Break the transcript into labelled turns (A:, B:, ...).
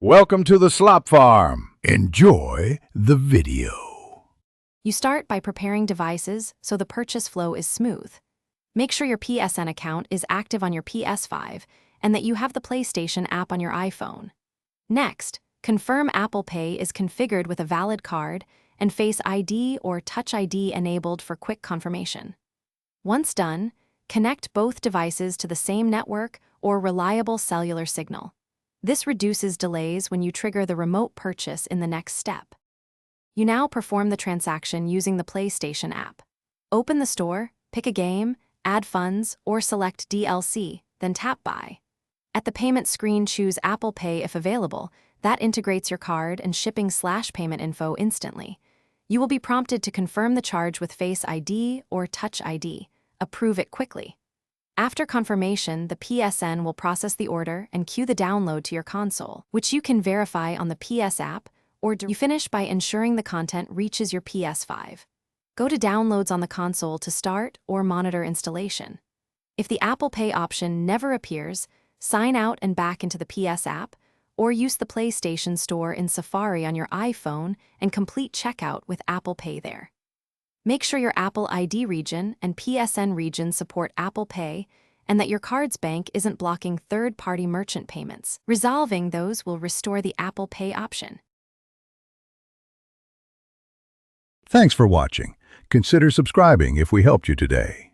A: Welcome to the Slop Farm. Enjoy the video.
B: You start by preparing devices so the purchase flow is smooth. Make sure your PSN account is active on your Ps5 and that you have the PlayStation app on your iPhone. Next, confirm Apple Pay is configured with a valid card and Face ID or Touch ID enabled for quick confirmation. Once done, connect both devices to the same network or reliable cellular signal. This reduces delays when you trigger the remote purchase in the next step. You now perform the transaction using the PlayStation app. Open the store, pick a game, add funds, or select DLC, then tap Buy. At the payment screen, choose Apple Pay if available. That integrates your card and shipping/payment info instantly. You will be prompted to confirm the charge with Face ID or Touch ID. Approve it quickly. After confirmation, the PSN will process the order and queue the download to your console, which you can verify on the PS app, or you finish by ensuring the content reaches your PS5. Go to Downloads on the console to start or monitor installation. If the Apple Pay option never appears, sign out and back into the PS app, or use the PlayStation Store in Safari on your iPhone and complete checkout with Apple Pay there. Make sure your Apple ID region and PSN region support Apple Pay and that your card's bank isn't blocking third-party merchant payments. Resolving those will restore the Apple Pay option.
A: Thanks for watching. Consider subscribing if we helped you today.